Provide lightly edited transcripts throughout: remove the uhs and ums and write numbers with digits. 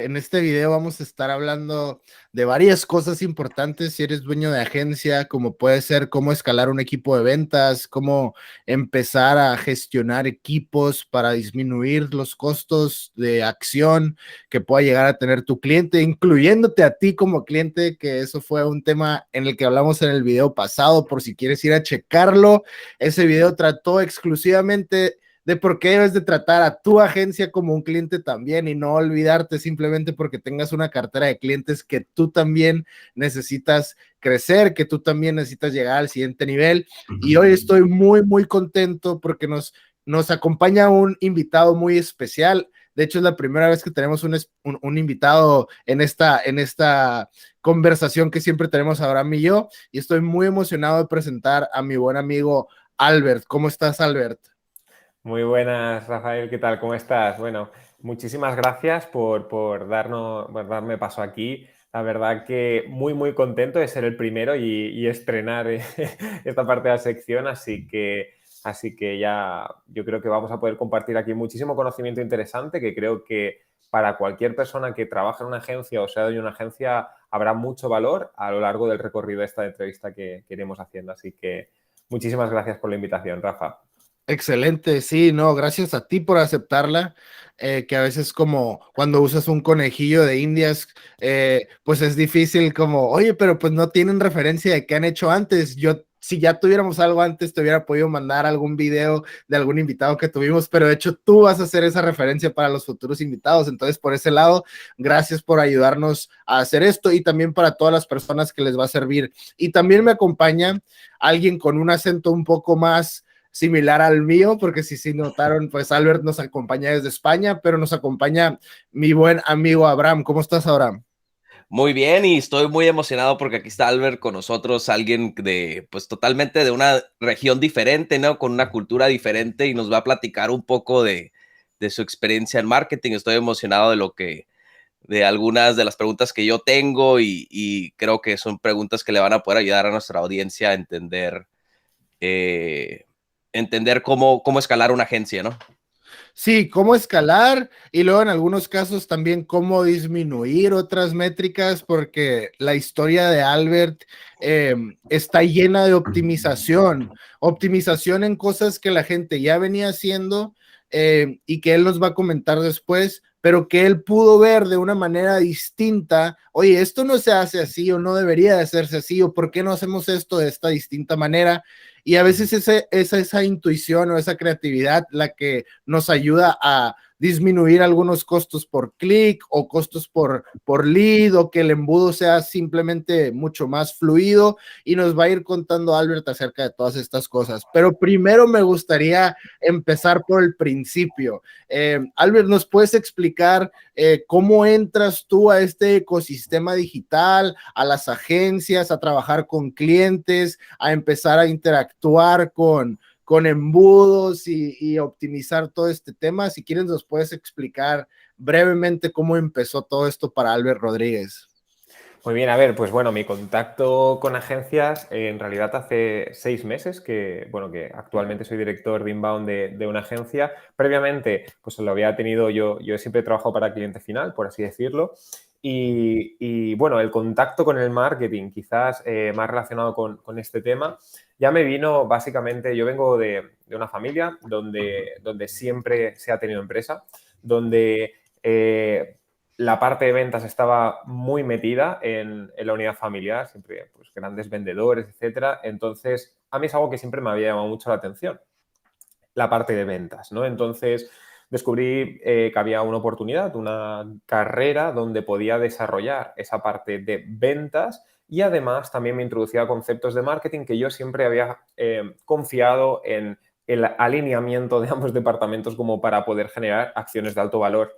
En este video vamos a estar hablando de varias cosas importantes si eres dueño de agencia, como puede ser cómo escalar un equipo de ventas, cómo empezar a gestionar equipos para disminuir los costos de acción que pueda llegar a tener tu cliente, incluyéndote a ti como cliente, que eso fue un tema en el que hablamos en el video pasado, por si quieres ir a checarlo. Ese video trató exclusivamente de por qué debes de tratar a tu agencia como un cliente también y no olvidarte simplemente porque tengas una cartera de clientes que tú también necesitas crecer, que tú también necesitas llegar al siguiente nivel. Y hoy estoy muy contento porque nos acompaña un invitado muy especial. De hecho, es la primera vez que tenemos un invitado en esta conversación que siempre tenemos Abraham y yo, y estoy muy emocionado de presentar a mi buen amigo Albert. ¿Cómo estás, Albert? Muy buenas, Rafael, ¿qué tal? ¿Cómo estás? Bueno, muchísimas gracias por darme paso aquí. La verdad que muy contento de ser el primero y estrenar esta parte de la sección, así que ya yo creo que vamos a poder compartir aquí muchísimo conocimiento interesante que creo que para cualquier persona que trabaja en una agencia o sea de una agencia habrá mucho valor a lo largo del recorrido de esta entrevista que iremos haciendo. Así que muchísimas gracias por la invitación, Rafa. Excelente, sí, no, gracias a ti por aceptarla, que a veces como cuando usas un conejillo de Indias, pues es difícil como, oye, pero pues no tienen referencia de qué han hecho antes. Yo, si ya tuviéramos algo antes, te hubiera podido mandar algún video de algún invitado que tuvimos, pero de hecho tú vas a hacer esa referencia para los futuros invitados. Entonces, por ese lado, gracias por ayudarnos a hacer esto y también para todas las personas que les va a servir. Y también me acompaña alguien con un acento un poco más similar al mío, porque si notaron, pues Albert nos acompaña desde España, pero nos acompaña mi buen amigo Abraham. ¿Cómo estás, Abraham? Muy bien, y estoy muy emocionado porque aquí está Albert con nosotros, alguien pues totalmente de una región diferente, ¿no? Con una cultura diferente y nos va a platicar un poco de su experiencia en marketing. Estoy emocionado de algunas de las preguntas que yo tengo y creo que son preguntas que le van a poder ayudar a nuestra audiencia a eh, entender cómo escalar una agencia, ¿no? Sí, cómo escalar y luego en algunos casos también cómo disminuir otras métricas, porque la historia de Albert está llena de optimización en cosas que la gente ya venía haciendo y que él nos va a comentar después, pero que él pudo ver de una manera distinta. Oye, esto no se hace así o no debería de hacerse así, o por qué no hacemos esto de esta distinta manera. Y a veces esa intuición o esa creatividad la que nos ayuda a disminuir algunos costos por clic o costos por lead, o que el embudo sea simplemente mucho más fluido, y nos va a ir contando Albert acerca de todas estas cosas. Pero primero me gustaría empezar por el principio. Albert, ¿nos puedes explicar cómo entras tú a este ecosistema digital, a las agencias, a trabajar con clientes, a empezar a interactuar con embudos y optimizar todo este tema? Si quieres, nos puedes explicar brevemente cómo empezó todo esto para Albert Rodríguez. Muy bien, a ver, pues bueno, mi contacto con agencias en realidad hace 6 meses que actualmente soy director de inbound de una agencia. Previamente, pues lo había tenido yo siempre he trabajado para cliente final, por así decirlo. Y bueno, el contacto con el marketing, quizás más relacionado con este tema, ya me vino básicamente, yo vengo de una familia donde siempre se ha tenido empresa, donde la parte de ventas estaba muy metida en la unidad familiar, siempre pues, grandes vendedores, etcétera. Entonces, a mí es algo que siempre me había llamado mucho la atención, la parte de ventas, ¿no? Entonces, descubrí que había una oportunidad, una carrera donde podía desarrollar esa parte de ventas y además también me introducía conceptos de marketing que yo siempre había confiado en el alineamiento de ambos departamentos como para poder generar acciones de alto valor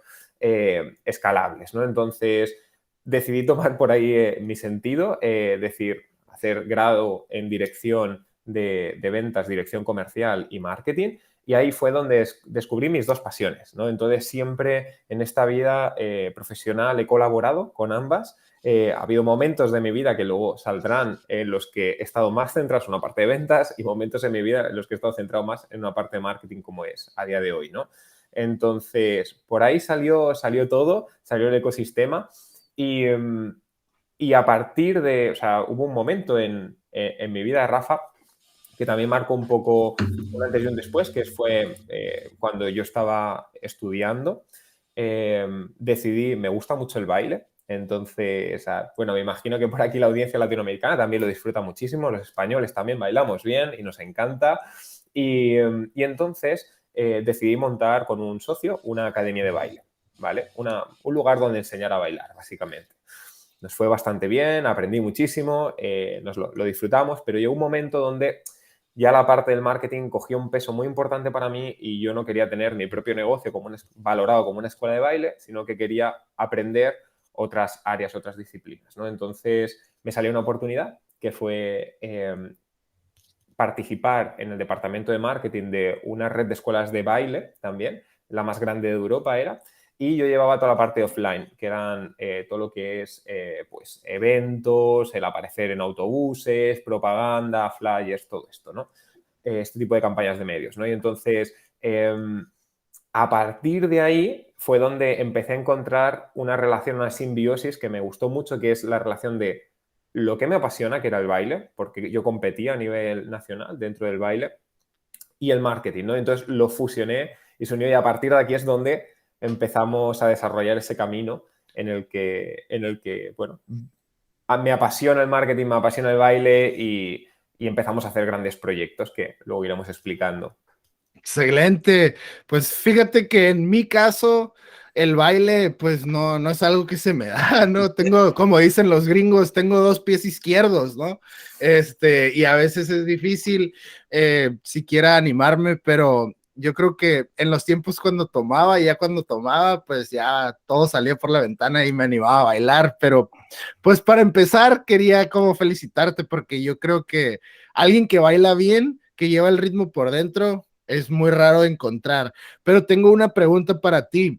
escalables, ¿no? Entonces, decidí tomar por ahí mi sentido, decir, hacer grado en dirección de ventas, dirección comercial y marketing, y ahí fue donde descubrí mis dos pasiones, ¿no? Entonces, siempre en esta vida profesional he colaborado con ambas. Ha habido momentos de mi vida que luego saldrán en los que he estado más centrado en una parte de ventas y momentos en mi vida en los que he estado centrado más en una parte de marketing como es a día de hoy, ¿no? Entonces, por ahí salió todo, salió el ecosistema y a partir de, o sea, hubo un momento en mi vida, Rafa, que también marcó un poco un antes y un después, que fue cuando yo estaba estudiando, decidí, me gusta mucho el baile, entonces, bueno, me imagino que por aquí la audiencia latinoamericana también lo disfruta muchísimo, los españoles también bailamos bien y nos encanta, y entonces decidí montar con un socio una academia de baile, ¿vale? Un lugar donde enseñar a bailar, básicamente. Nos fue bastante bien, aprendí muchísimo, nos lo disfrutamos, pero llegó un momento donde ya la parte del marketing cogió un peso muy importante para mí y yo no quería tener mi propio negocio valorado como una escuela de baile, sino que quería aprender otras áreas, otras disciplinas, ¿no? Entonces me salió una oportunidad que fue participar en el departamento de marketing de una red de escuelas de baile también, la más grande de Europa era, y yo llevaba toda la parte offline, que eran todo lo que es pues eventos, el aparecer en autobuses, propaganda, flyers, todo esto, ¿no? Este tipo de campañas de medios, ¿no? Y entonces, a partir de ahí fue donde empecé a encontrar una relación, una simbiosis que me gustó mucho, que es la relación de lo que me apasiona, que era el baile, porque yo competía a nivel nacional dentro del baile, y el marketing, ¿no? Entonces lo fusioné y se unió, y a partir de aquí es donde empezamos a desarrollar ese camino en el que bueno, me apasiona el marketing, me apasiona el baile y empezamos a hacer grandes proyectos que luego iremos explicando. Excelente. Pues fíjate que en mi caso el baile pues no es algo que se me da, ¿no? Tengo, como dicen los gringos, tengo 2 pies izquierdos, ¿no? Y a veces es difícil siquiera animarme, pero yo creo que en los tiempos cuando tomaba, pues ya todo salía por la ventana y me animaba a bailar, pero pues para empezar quería como felicitarte porque yo creo que alguien que baila bien, que lleva el ritmo por dentro, es muy raro de encontrar. Pero tengo una pregunta para ti.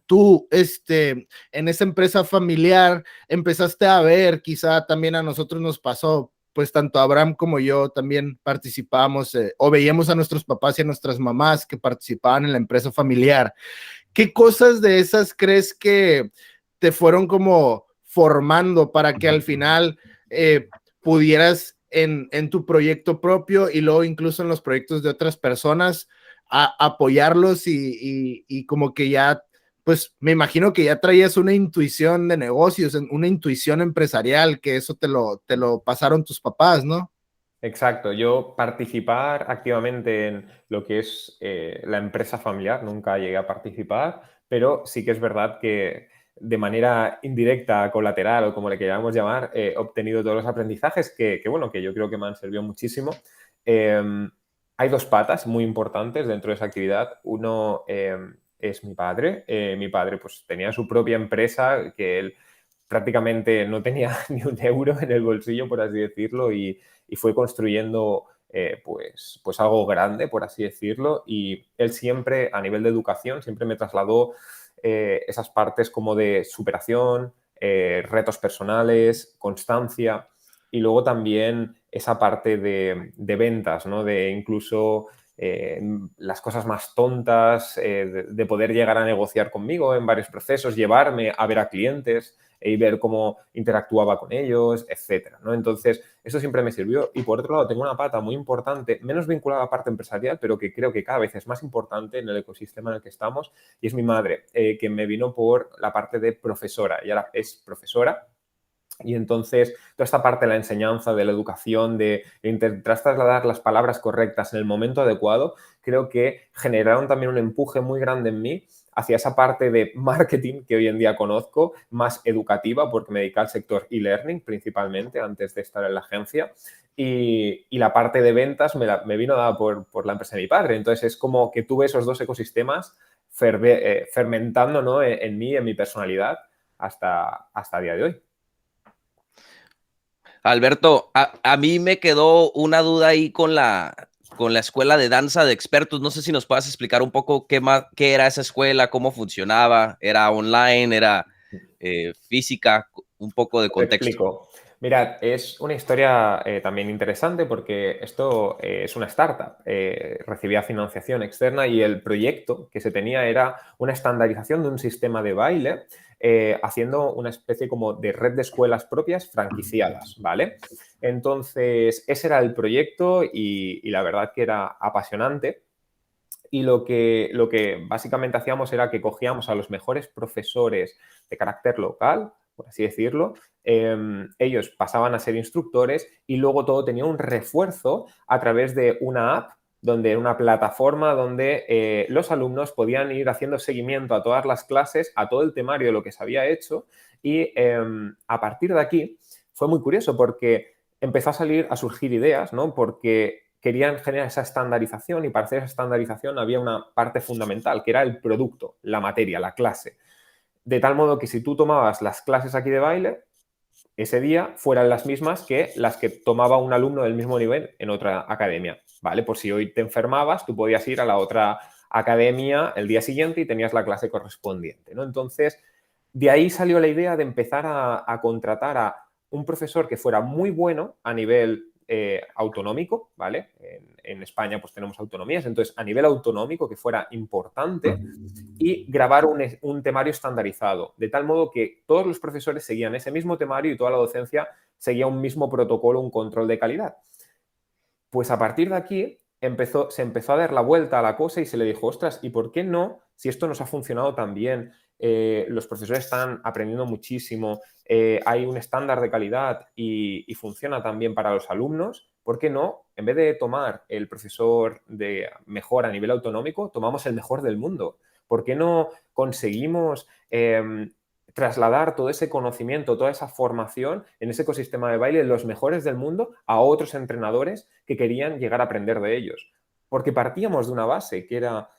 Tú, en esa empresa familiar, empezaste a ver, quizá también a nosotros nos pasó, pues tanto Abraham como yo también participábamos o veíamos a nuestros papás y a nuestras mamás que participaban en la empresa familiar. ¿Qué cosas de esas crees que te fueron como formando para que al final pudieras en tu proyecto propio y luego incluso en los proyectos de otras personas apoyarlos y como que ya, pues me imagino que ya traías una intuición de negocios, una intuición empresarial, que eso te lo pasaron tus papás, ¿no? Exacto, yo participar activamente en lo que es la empresa familiar, nunca llegué a participar, pero sí que es verdad que de manera indirecta, colateral o como le queramos llamar, he obtenido todos los aprendizajes bueno, que yo creo que me han servido muchísimo. Hay 2 patas muy importantes dentro de esa actividad. Uno es mi padre. Mi padre pues tenía su propia empresa que él prácticamente no tenía ni un euro en el bolsillo, por así decirlo, y fue construyendo pues algo grande, por así decirlo, y él siempre, a nivel de educación, siempre me trasladó esas partes como de superación, retos personales, constancia, y luego también esa parte de ventas, ¿no? De incluso las cosas más tontas, de poder llegar a negociar conmigo en varios procesos, llevarme a ver a clientes y ver cómo interactuaba con ellos, etcétera, ¿no? Entonces, eso siempre me sirvió. Y por otro lado, tengo una pata muy importante, menos vinculada a la parte empresarial, pero que creo que cada vez es más importante en el ecosistema en el que estamos, y es mi madre, que me vino por la parte de profesora. Y ahora es profesora. Y entonces, toda esta parte de la enseñanza, de la educación, de intentar trasladar las palabras correctas en el momento adecuado, creo que generaron también un empuje muy grande en mí hacia esa parte de marketing que hoy en día conozco, más educativa, porque me dediqué al sector e-learning principalmente antes de estar en la agencia. Y la parte de ventas me vino dada por la empresa de mi padre. Entonces, es como que tuve esos 2 ecosistemas fermentando, ¿no? en mí, en mi personalidad, hasta el día de hoy. Alberto, a mí me quedó una duda ahí con la escuela de danza de expertos. No sé si nos puedas explicar un poco qué era esa escuela, cómo funcionaba, era online, era física, un poco de contexto. Te explico. Mirad, es una historia también interesante porque esto es una startup. Recibía financiación externa y el proyecto que se tenía era una estandarización de un sistema de baile haciendo una especie como de red de escuelas propias franquiciadas, ¿vale? Entonces, ese era el proyecto y la verdad que era apasionante. Y lo que básicamente hacíamos era que cogíamos a los mejores profesores de carácter local, por así decirlo, ellos pasaban a ser instructores y luego todo tenía un refuerzo a través de una app, donde una plataforma donde los alumnos podían ir haciendo seguimiento a todas las clases, a todo el temario de lo que se había hecho y a partir de aquí fue muy curioso porque empezó a surgir ideas, ¿no? Porque querían generar esa estandarización y para hacer esa estandarización había una parte fundamental, que era el producto, la materia, la clase. De tal modo que si tú tomabas las clases aquí de baile, ese día fueran las mismas que las que tomaba un alumno del mismo nivel en otra academia, ¿vale? Por si hoy te enfermabas, tú podías ir a la otra academia el día siguiente y tenías la clase correspondiente, ¿no? Entonces, de ahí salió la idea de empezar a contratar a un profesor que fuera muy bueno a nivel autonómico, ¿vale? En España pues tenemos autonomías, entonces a nivel autonómico que fuera importante y grabar un temario estandarizado, de tal modo que todos los profesores seguían ese mismo temario y toda la docencia seguía un mismo protocolo, un control de calidad. Pues a partir de aquí se empezó a dar la vuelta a la cosa y se le dijo, ostras, ¿y por qué no? Si esto nos ha funcionado tan bien, los profesores están aprendiendo muchísimo, hay un estándar de calidad y funciona también para los alumnos, ¿por qué no? En vez de tomar el profesor de mejor a nivel autonómico, tomamos el mejor del mundo. ¿Por qué no conseguimos trasladar todo ese conocimiento, toda esa formación en ese ecosistema de baile, los mejores del mundo, a otros entrenadores que querían llegar a aprender de ellos? Porque partíamos de una base que era,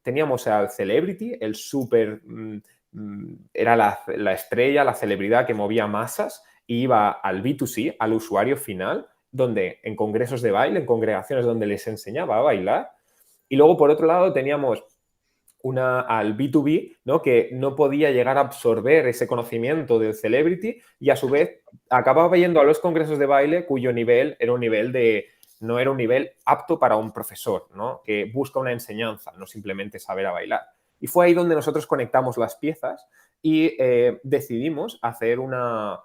teníamos al celebrity, el súper, era la estrella, la celebridad que movía masas, y iba al B2C, al usuario final, donde en congresos de baile, en congregaciones donde les enseñaba a bailar. Y luego, por otro lado, teníamos al B2B, ¿no? Que no podía llegar a absorber ese conocimiento del celebrity y a su vez acababa yendo a los congresos de baile cuyo nivel era un nivel no era un nivel apto para un profesor, ¿no? Que busca una enseñanza, no simplemente saber a bailar. Y fue ahí donde nosotros conectamos las piezas y decidimos hacer una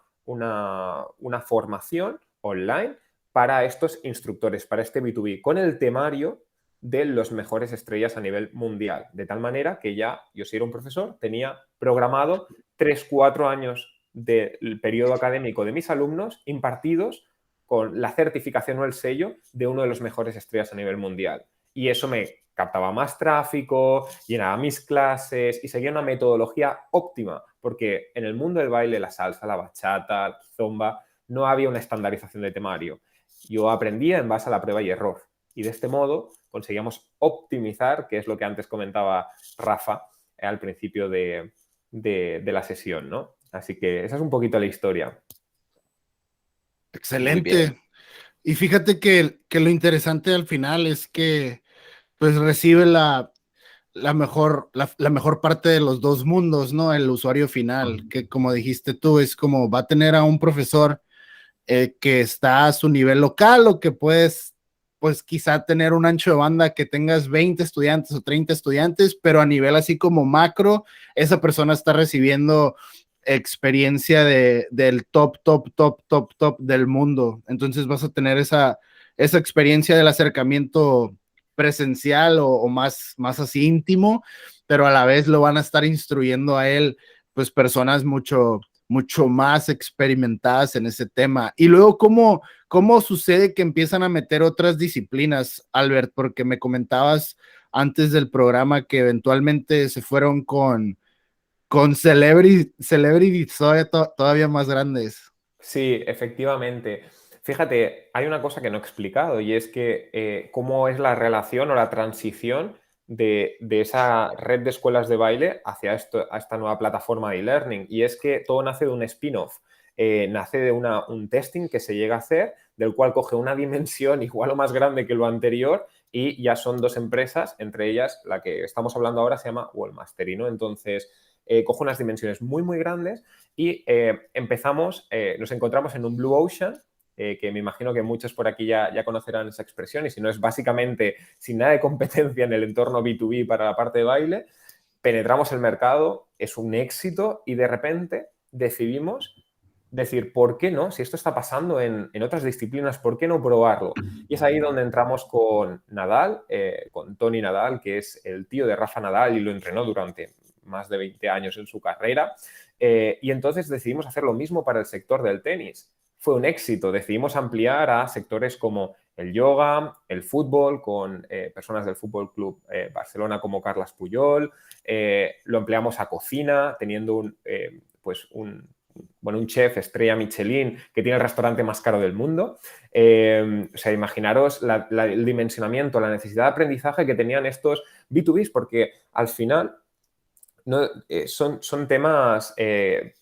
formación online para estos instructores, para este B2B, con el temario de los mejores estrellas a nivel mundial. De tal manera que ya, yo si era un profesor, tenía programado 3-4 años del periodo académico de mis alumnos impartidos con la certificación o el sello de uno de los mejores estrellas a nivel mundial. Y eso me captaba más tráfico, llenaba mis clases y seguía una metodología óptima, porque en el mundo del baile, la salsa, la bachata, la zumba, no había una estandarización de temario. Yo aprendía en base a la prueba y error. Y de este modo conseguíamos optimizar, que es lo que antes comentaba Rafa al principio de la sesión, ¿no? Así que esa es un poquito la historia. Excelente. Y fíjate que lo interesante al final es que pues recibe la mejor parte de los dos mundos, ¿no? El usuario final, que como dijiste tú, es como va a tener a un profesor que está a su nivel local o que puedes, pues quizá tener un ancho de banda que tengas 20 estudiantes o 30 estudiantes, pero a nivel así como macro, esa persona está recibiendo experiencia del top del mundo. Entonces vas a tener esa experiencia del acercamiento presencial o más así íntimo, pero a la vez lo van a estar instruyendo a él, pues personas mucho más experimentadas en ese tema. Y luego, ¿cómo sucede que empiezan a meter otras disciplinas, Albert? Porque me comentabas antes del programa que eventualmente se fueron con celebrities todavía más grandes. Sí, efectivamente. Fíjate, hay una cosa que no he explicado y es que cómo es la relación o la transición de esa red de escuelas de baile hacia a esta nueva plataforma de e-learning. Y es que todo nace de un spin-off. Nace de un testing que se llega a hacer, del cual coge una dimensión igual o más grande que lo anterior y ya son dos empresas, entre ellas la que estamos hablando ahora se llama Wallmastery, ¿no? Entonces, coge unas dimensiones muy, muy grandes y nos encontramos en un Blue Ocean, que me imagino que muchos por aquí ya conocerán esa expresión, y si no es básicamente sin nada de competencia en el entorno B2B para la parte de baile. Penetramos el mercado, es un éxito y de repente decidimos decir, ¿por qué no? Si esto está pasando en otras disciplinas, ¿por qué no probarlo? Y es ahí donde entramos con Nadal, con Tony Nadal, que es el tío de Rafa Nadal y lo entrenó durante más de 20 años en su carrera. Y entonces decidimos hacer lo mismo para el sector del tenis. Fue un éxito. Decidimos ampliar a sectores como el yoga, el fútbol, con personas del Fútbol Club Barcelona como Carles Puyol. Lo empleamos a cocina, teniendo un chef estrella Michelin que tiene el restaurante más caro del mundo. O sea, imaginaros el dimensionamiento, la necesidad de aprendizaje que tenían estos B2Bs, porque al final no, son temas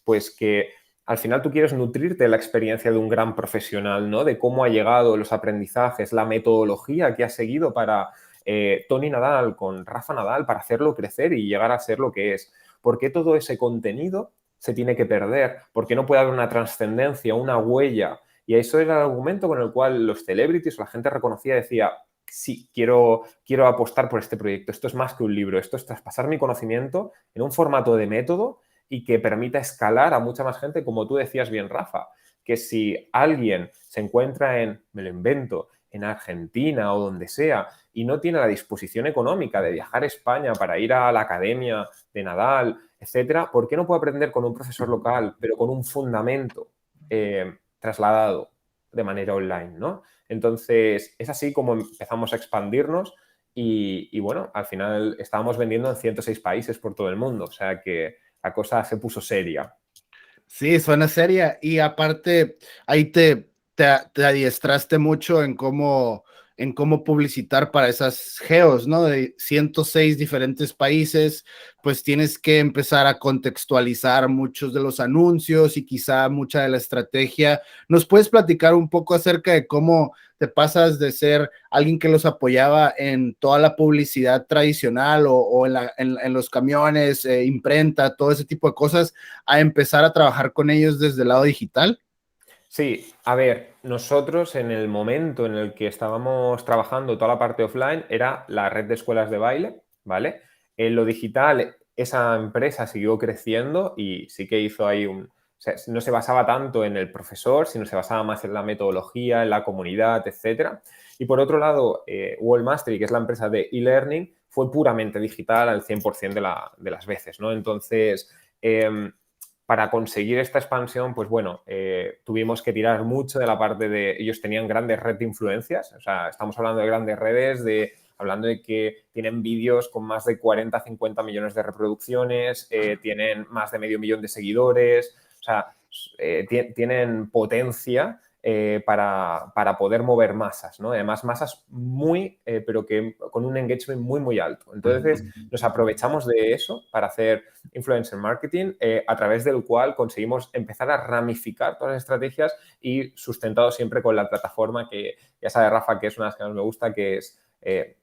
pues que al final tú quieres nutrirte de la experiencia de un gran profesional, ¿no? De cómo ha llegado, los aprendizajes, la metodología que ha seguido para Tony Nadal con Rafa Nadal para hacerlo crecer y llegar a ser lo que es. ¿Por qué todo ese contenido se tiene que perder? ¿Por qué no puede haber una trascendencia, una huella? Y eso era el argumento con el cual los celebrities o la gente reconocida decía, sí, quiero apostar por este proyecto. Esto es más que un libro, esto es traspasar mi conocimiento en un formato de método y que permita escalar a mucha más gente, como tú decías bien, Rafa, que si alguien se encuentra me lo invento, en Argentina o donde sea, y no tiene la disposición económica de viajar a España para ir a la academia de Nadal, etcétera, ¿por qué no puede aprender con un profesor local, pero con un fundamento trasladado de manera online, ¿no? Entonces, es así como empezamos a expandirnos y bueno, al final estábamos vendiendo en 106 países por todo el mundo, o sea que la cosa se puso seria. Sí, suena seria. Y aparte, ahí te adiestraste mucho en cómo publicitar para esas geos, ¿no? De 106 diferentes países, pues tienes que empezar a contextualizar muchos de los anuncios y quizá mucha de la estrategia. ¿Nos puedes platicar un poco acerca de cómo te pasas de ser alguien que los apoyaba en toda la publicidad tradicional o en los camiones, imprenta, todo ese tipo de cosas, a empezar a trabajar con ellos desde el lado digital? Sí, a ver, nosotros en el momento en el que estábamos trabajando toda la parte offline era la red de escuelas de baile, ¿vale? En lo digital, esa empresa siguió creciendo y sí que hizo ahí o sea, no se basaba tanto en el profesor, sino se basaba más en la metodología, en la comunidad, etcétera. Y por otro lado, World Mastery, que es la empresa de e-learning, fue puramente digital al 100% de las veces, ¿no? Entonces, para conseguir esta expansión, pues bueno, tuvimos que tirar mucho de la parte de... Ellos tenían grandes redes de influencias, o sea, estamos hablando de grandes redes, hablando de que tienen vídeos con más de 40, 50 millones de reproducciones, tienen más de medio millón de seguidores, o sea, tienen potencia para poder mover masas, ¿no? Además, masas pero que con un engagement muy, muy alto. Entonces, nos aprovechamos de eso para hacer influencer marketing, a través del cual conseguimos empezar a ramificar todas las estrategias y sustentado siempre con la plataforma que ya sabe Rafa que es una de las que más me gusta, que es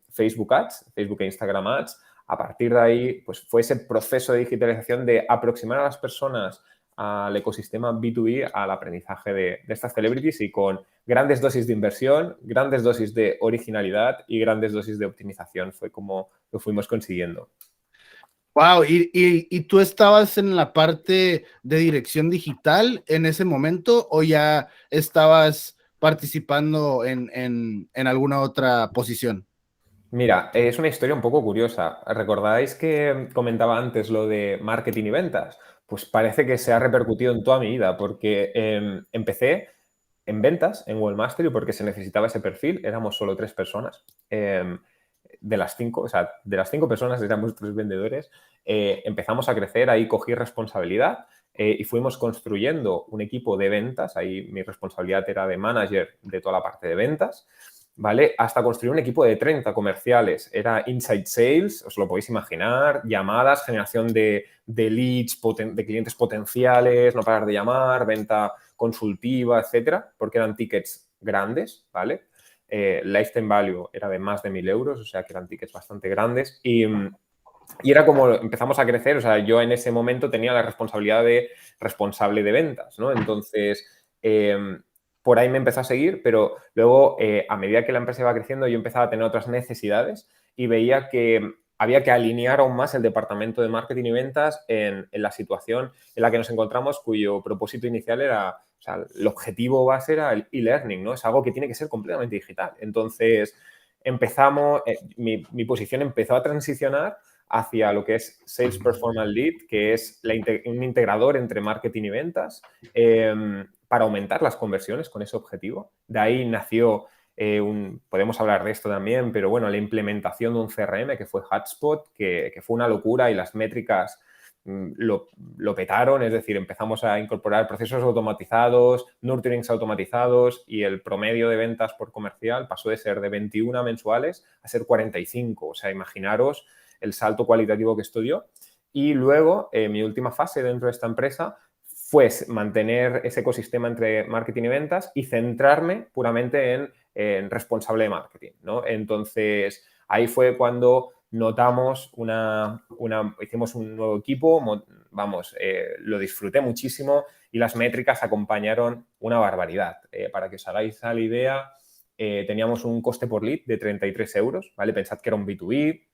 Facebook Ads, Facebook e Instagram Ads. A partir de ahí, pues fue ese proceso de digitalización de aproximar a las personas al ecosistema B2B, al aprendizaje de estas celebrities y con grandes dosis de inversión, grandes dosis de originalidad y grandes dosis de optimización fue como lo fuimos consiguiendo. Wow, ¿y tú estabas en la parte de dirección digital en ese momento o ya estabas participando en alguna otra posición? Mira, es una historia un poco curiosa. ¿Recordáis que comentaba antes lo de marketing y ventas? Pues parece que se ha repercutido en toda mi vida porque empecé en ventas en Wellmastery porque se necesitaba ese perfil. Éramos solo 3 personas. De las 5, o sea, de las 5 personas éramos 3 vendedores. Empezamos a crecer, ahí cogí responsabilidad y fuimos construyendo un equipo de ventas. Ahí mi responsabilidad era de manager de toda la parte de ventas. ¿Vale? Hasta construir un equipo de 30 comerciales. Era inside sales, os lo podéis imaginar, llamadas, generación de leads, de clientes potenciales, no parar de llamar, venta consultiva, etcétera, porque eran tickets grandes, ¿vale? Lifetime value era de más de 1.000 euros, o sea que eran tickets bastante grandes y Y era como empezamos a crecer, o sea, yo en ese momento tenía la responsabilidad de responsable de ventas, ¿no? Entonces, por ahí me empezó a seguir, pero luego, a medida que la empresa iba creciendo, yo empezaba a tener otras necesidades y veía que había que alinear aún más el departamento de marketing y ventas en la situación en la que nos encontramos, cuyo propósito inicial era, o sea, el objetivo base era el e-learning, ¿no? Es algo que tiene que ser completamente digital. Entonces, empezamos, mi posición empezó a transicionar hacia lo que es Sales Performance Lead, que es un integrador entre marketing y ventas, para aumentar las conversiones con ese objetivo. De ahí nació, podemos hablar de esto también, pero bueno, la implementación de un CRM que fue HubSpot, que fue una locura y las métricas lo petaron, es decir, empezamos a incorporar procesos automatizados, nurturings automatizados y el promedio de ventas por comercial pasó de ser de 21 mensuales a ser 45. O sea, imaginaros el salto cualitativo que esto dio. Y luego, mi última fase dentro de esta empresa fue mantener ese ecosistema entre marketing y ventas y centrarme puramente en responsable de marketing, ¿no? Entonces, ahí fue cuando notamos hicimos un nuevo equipo, vamos, lo disfruté muchísimo y las métricas acompañaron una barbaridad. Para que os hagáis la idea, teníamos un coste por lead de 33 euros, ¿vale? Pensad que era un B2B,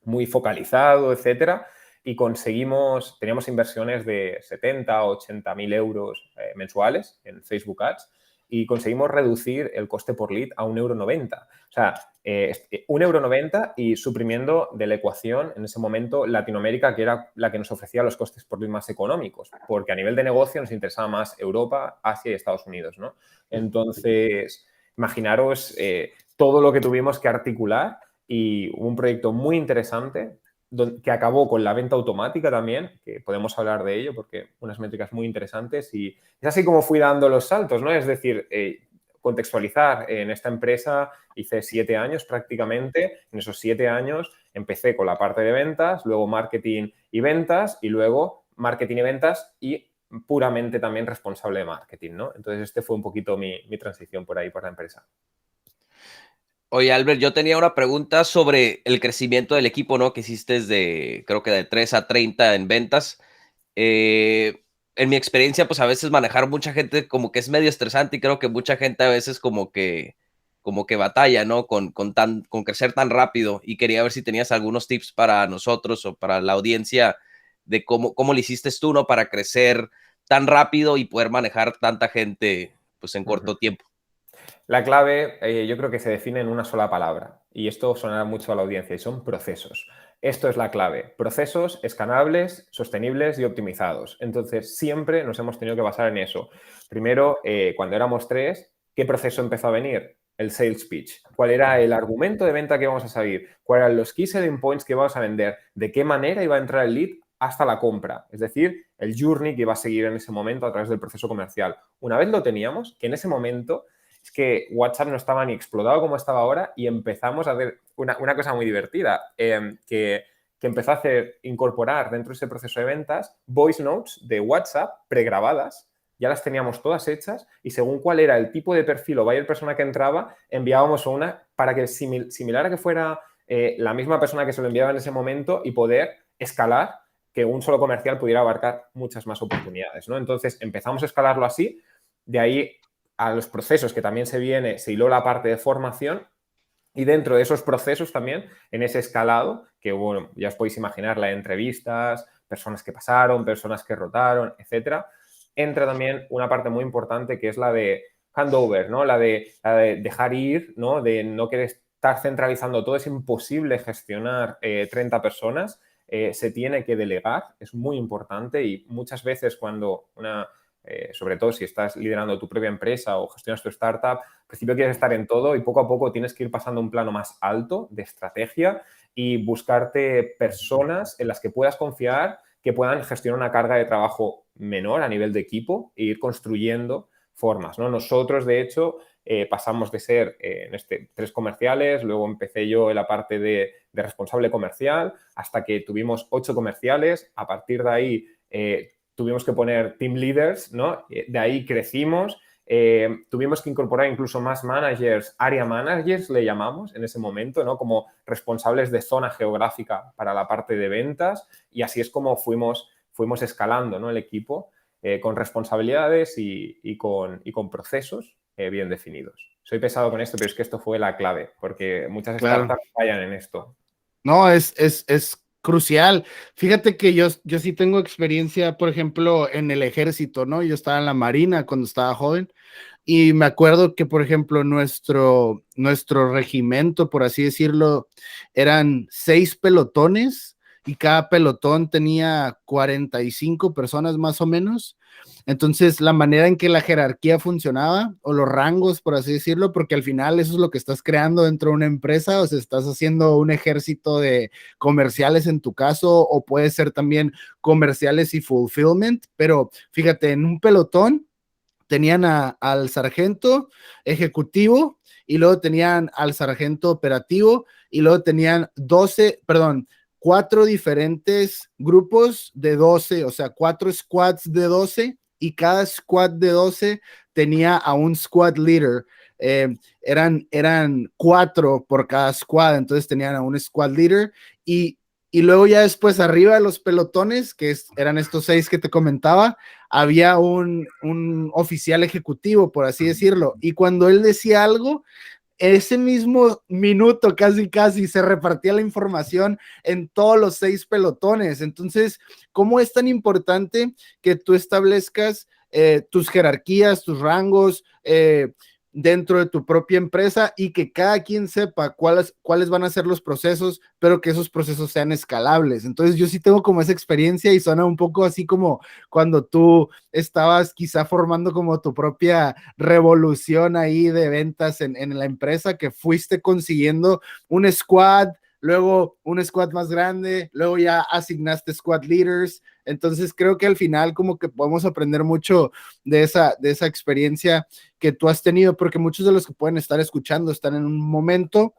muy focalizado, etcétera, y teníamos inversiones de 70 o 80 mil euros mensuales en Facebook Ads y conseguimos reducir el coste por lead a 1,90 €. O sea, 1,90 € y suprimiendo de la ecuación en ese momento Latinoamérica, que era la que nos ofrecía los costes por lead más económicos, porque a nivel de negocio nos interesaba más Europa, Asia y Estados Unidos, ¿no? Entonces, imaginaros todo lo que tuvimos que articular y un proyecto muy interesante que acabó con la venta automática también, que podemos hablar de ello porque unas métricas muy interesantes y es así como fui dando los saltos, ¿no? Es decir, contextualizar, en esta empresa hice 7 años prácticamente, en esos 7 años empecé con la parte de ventas, luego marketing y ventas y luego marketing y ventas y puramente también responsable de marketing, ¿no? Entonces, este fue un poquito mi transición por ahí, por la empresa. Oye, Albert, yo tenía una pregunta sobre el crecimiento del equipo, ¿no? Que hiciste creo que de 3 a 30 en ventas. En mi experiencia, pues a veces manejar mucha gente como que es medio estresante y creo que mucha gente a veces como que batalla, ¿no? Con crecer tan rápido y quería ver si tenías algunos tips para nosotros o para la audiencia de cómo lo hiciste tú, ¿no? Para crecer tan rápido y poder manejar tanta gente, pues en corto tiempo. La clave, yo creo que se define en una sola palabra y esto sonará mucho a la audiencia y son procesos. Esto es la clave. Procesos escalables, sostenibles y optimizados. Entonces, siempre nos hemos tenido que basar en eso. Primero, cuando éramos 3, ¿qué proceso empezó a venir? El sales pitch. ¿Cuál era el argumento de venta que íbamos a salir? ¿Cuáles eran los key selling points que íbamos a vender? ¿De qué manera iba a entrar el lead hasta la compra? Es decir, el journey que iba a seguir en ese momento a través del proceso comercial. Una vez lo teníamos, que en ese momento es que WhatsApp no estaba ni explotado como estaba ahora y empezamos a hacer una cosa muy divertida, que empezó a incorporar dentro de ese proceso de ventas voice notes de WhatsApp pregrabadas. Ya las teníamos todas hechas y según cuál era el tipo de perfil o buyer persona que entraba, enviábamos una para que similar a que fuera la misma persona que se lo enviaba en ese momento y poder escalar, que un solo comercial pudiera abarcar muchas más oportunidades, ¿no? Entonces empezamos a escalarlo así, de ahí a los procesos que también se hiló la parte de formación y dentro de esos procesos también, en ese escalado, que bueno, ya os podéis imaginar la de entrevistas, personas que pasaron, personas que rotaron, etcétera, entra también una parte muy importante que es la de handover, ¿no? La de dejar ir, ¿no? De no querer estar centralizando todo, es imposible gestionar 30 personas, se tiene que delegar, es muy importante y muchas veces cuando sobre todo si estás liderando tu propia empresa o gestionas tu startup, al principio quieres estar en todo y poco a poco tienes que ir pasando a un plano más alto de estrategia y buscarte personas en las que puedas confiar, que puedan gestionar una carga de trabajo menor a nivel de equipo e ir construyendo formas, ¿no? Nosotros, de hecho, pasamos de ser 3 comerciales, luego empecé yo en la parte de responsable comercial, hasta que tuvimos 8 comerciales. A partir de ahí tuvimos que poner team leaders, ¿no? De ahí crecimos Tuvimos que incorporar incluso más managers, area managers le llamamos en ese momento, ¿no? Como responsables de zona geográfica para la parte de ventas, y así es como fuimos escalando, ¿no? El equipo con responsabilidades y con procesos bien definidos. Soy pesado con esto, pero es que esto fue la clave, porque muchas Claro. startups fallan en esto. No, es crucial. Fíjate que yo sí tengo experiencia, por ejemplo, en el ejército, ¿no? Yo estaba en la Marina cuando estaba joven y me acuerdo que, por ejemplo, nuestro regimiento, por así decirlo, eran 6 pelotones y cada pelotón tenía 45 personas más o menos. Entonces, la manera en que la jerarquía funcionaba, o los rangos, por así decirlo, porque al final eso es lo que estás creando dentro de una empresa, o sea, estás haciendo un ejército de comerciales en tu caso, o puede ser también comerciales y fulfillment, pero fíjate, en un pelotón tenían al sargento ejecutivo y luego tenían al sargento operativo y luego tenían 4 diferentes grupos de 12, o sea, 4 squads de 12 y cada squad de 12 tenía a un squad leader. Eran 4 por cada squad, entonces tenían a un squad leader y luego ya después arriba de los pelotones, eran estos 6 que te comentaba, había un oficial ejecutivo, por así decirlo, y cuando él decía algo, ese mismo minuto casi se repartía la información en todos los 6 pelotones. Entonces, ¿cómo es tan importante que tú establezcas tus jerarquías, tus rangos dentro de tu propia empresa y que cada quien sepa cuáles van a ser los procesos, pero que esos procesos sean escalables? Entonces, yo sí tengo como esa experiencia y suena un poco así como cuando tú estabas quizá formando como tu propia revolución ahí de ventas en la empresa, que fuiste consiguiendo un squad, luego un squad más grande, luego ya asignaste squad leaders. Entonces creo que al final como que podemos aprender mucho de esa experiencia que tú has tenido, porque muchos de los que pueden estar escuchando están en un momento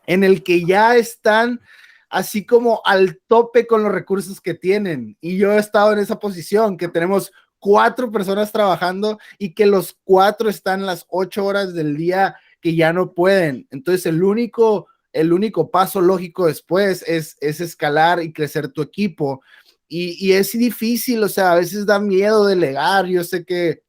en el que ya están así como al tope con los recursos que tienen. Y yo he estado en esa posición, que tenemos 4 personas trabajando y que los 4 están las 8 horas del día que ya no pueden. Entonces el único paso lógico después es escalar y crecer tu equipo. Y es difícil, o sea, a veces da miedo delegar. Yo sé que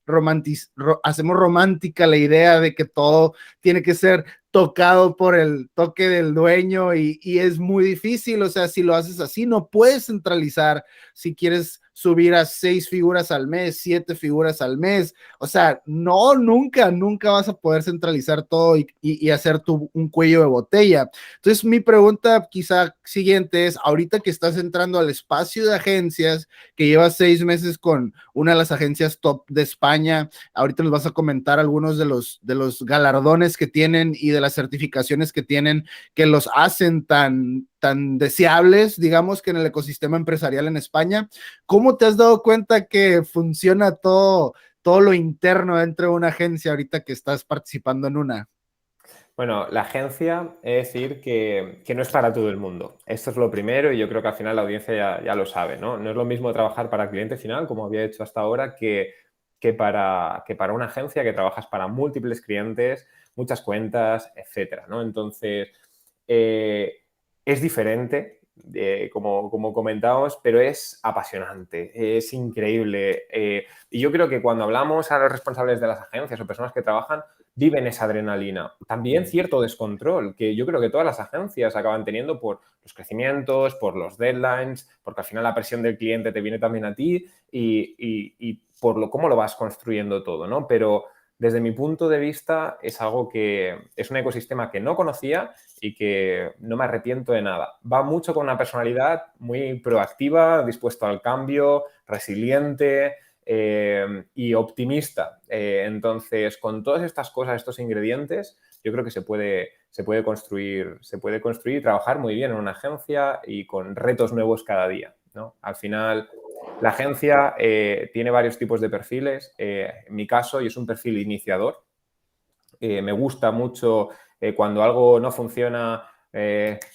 hacemos romántica la idea de que todo tiene que ser tocado por el toque del dueño y es muy difícil, o sea, si lo haces así, no puedes centralizar si quieres subir a 6 figuras al mes, 7 figuras al mes, o sea, no, nunca vas a poder centralizar todo y hacer un cuello de botella. Entonces, mi pregunta quizá siguiente es, ahorita que estás entrando al espacio de agencias, que llevas 6 meses con una de las agencias top de España, ahorita nos vas a comentar algunos de los galardones que tienen y de las certificaciones que tienen que los hacen tan deseables, digamos, que en el ecosistema empresarial en España. ¿Cómo te has dado cuenta que funciona todo lo interno dentro de una agencia ahorita que estás participando en una? Bueno, la agencia es decir que no es para todo el mundo. Esto es lo primero y yo creo que al final la audiencia ya lo sabe, ¿no? No es lo mismo trabajar para cliente final, como había hecho hasta ahora, que para una agencia que trabajas para múltiples clientes, muchas cuentas, etcétera, ¿no? Entonces, es diferente, como comentábamos, pero es apasionante, es increíble. Y yo creo que cuando hablamos a los responsables de las agencias o personas que trabajan, viven esa adrenalina. También cierto descontrol, que yo creo que todas las agencias acaban teniendo por los crecimientos, por los deadlines, porque al final la presión del cliente te viene también a ti y por cómo lo vas construyendo todo, ¿no? Pero desde mi punto de vista es algo que es un ecosistema que no conocía y que no me arrepiento de nada. Va mucho con una personalidad muy proactiva, dispuesto al cambio, resiliente, y optimista. Entonces, con todas estas cosas, estos ingredientes, yo creo que se puede construir y trabajar muy bien en una agencia y con retos nuevos cada día, ¿no? Al final, la agencia tiene varios tipos de perfiles. En mi caso, yo soy un perfil iniciador. Me gusta mucho cuando algo no funciona,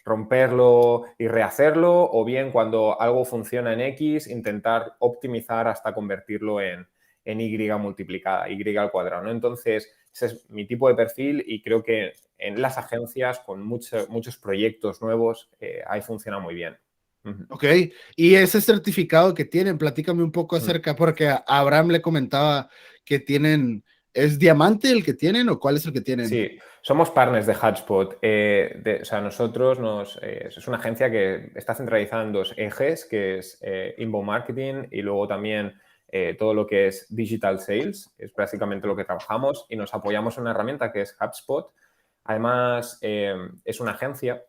romperlo y rehacerlo, o bien cuando algo funciona en X, intentar optimizar hasta convertirlo en en Y multiplicada, Y al cuadrado, ¿no? Entonces, ese es mi tipo de perfil y creo que en las agencias con muchos proyectos nuevos, ahí funciona muy bien. Ok, y ese certificado que tienen, platícame un poco acerca, porque a Abraham le comentaba que tienen, ¿es diamante el que tienen o cuál es el que tienen? Sí, somos partners de HubSpot. O sea, es una agencia que está centralizada en dos ejes, que es inbound marketing y luego también todo lo que es digital sales, es básicamente lo que trabajamos y nos apoyamos en una herramienta que es HubSpot. Además, es una agencia,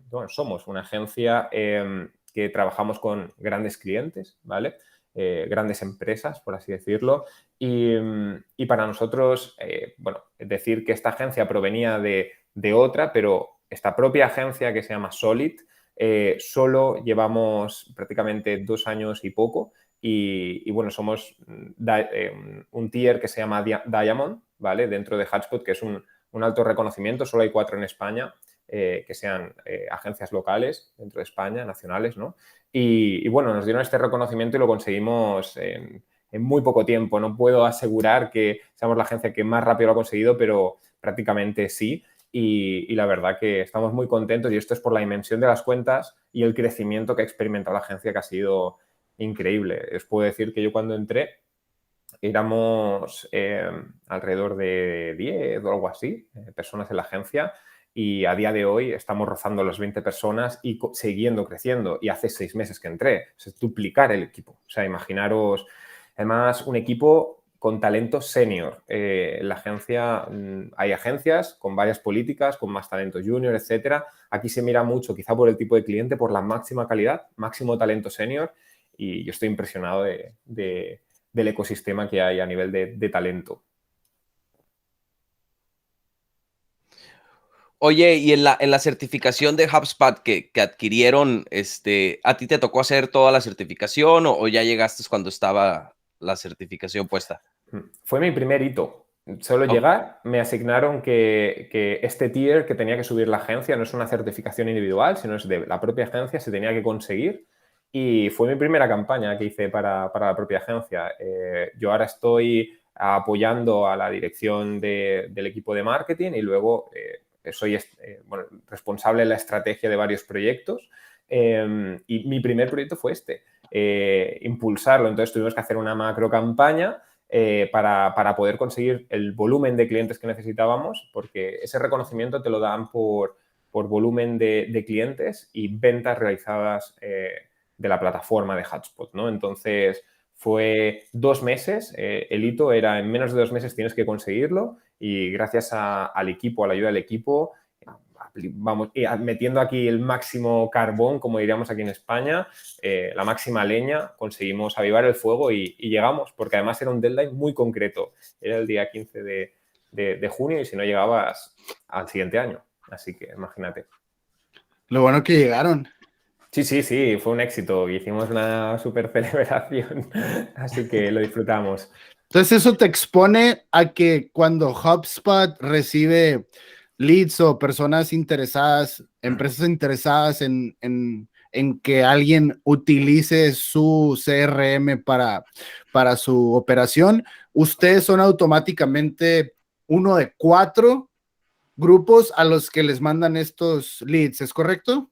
bueno, somos una agencia que trabajamos con grandes clientes, ¿vale? Grandes empresas, por así decirlo. Y para nosotros, bueno, decir que esta agencia provenía de otra, pero esta propia agencia que se llama Solid, solo llevamos prácticamente 2 años y poco. Y bueno, somos un tier que se llama Diamond, ¿vale? Dentro de HubSpot, que es un alto reconocimiento. Solo hay 4 en España, que sean agencias locales dentro de España, nacionales, ¿no? Y bueno, nos dieron este reconocimiento y lo conseguimos en muy poco tiempo. No puedo asegurar que seamos la agencia que más rápido lo ha conseguido, pero prácticamente sí. Y la verdad que estamos muy contentos y esto es por la dimensión de las cuentas y el crecimiento que ha experimentado la agencia, que ha sido increíble. Os puedo decir que yo cuando entré éramos alrededor de 10 o algo así, personas en la agencia, y a día de hoy estamos rozando las 20 personas y siguiendo creciendo. Y hace 6 meses que entré, o sea, duplicar el equipo. O sea, imaginaros, además, un equipo con talento senior. En la agencia, hay agencias con varias políticas, con más talento junior, etcétera. Aquí se mira mucho, quizá por el tipo de cliente, por la máxima calidad, máximo talento senior, y yo estoy impresionado del ecosistema que hay a nivel de talento. Oye, y en la certificación de HubSpot que adquirieron, ¿a ti te tocó hacer toda la certificación o ya llegaste cuando estaba la certificación puesta? Fue mi primer hito. Solo Oh, llegar, me asignaron que este tier que tenía que subir la agencia no es una certificación individual, sino es de la propia agencia, se tenía que conseguir. Y fue mi primera campaña que hice para la propia agencia. Yo ahora estoy apoyando a la dirección del equipo de marketing y luego soy bueno, responsable de la estrategia de varios proyectos. Y mi primer proyecto fue impulsarlo. Entonces tuvimos que hacer una macro campaña para poder conseguir el volumen de clientes que necesitábamos, porque ese reconocimiento te lo dan por volumen de clientes y ventas realizadas de la plataforma de HubSpot, ¿no? Entonces, fue 2 meses, el hito era en menos de 2 meses tienes que conseguirlo y gracias al equipo, a la ayuda del equipo, vamos, metiendo aquí el máximo carbón, como diríamos aquí en España, la máxima leña, conseguimos avivar el fuego y llegamos, porque además era un deadline muy concreto. Era el día 15 de junio y si no llegabas al siguiente año. Así que imagínate. Lo bueno que llegaron. Sí, fue un éxito. Hicimos una súper celebración, así que lo disfrutamos. Entonces eso te expone a que cuando HubSpot recibe leads o personas interesadas, empresas interesadas en que alguien utilice su CRM para su operación, ustedes son automáticamente uno de 4 grupos a los que les mandan estos leads, ¿es correcto?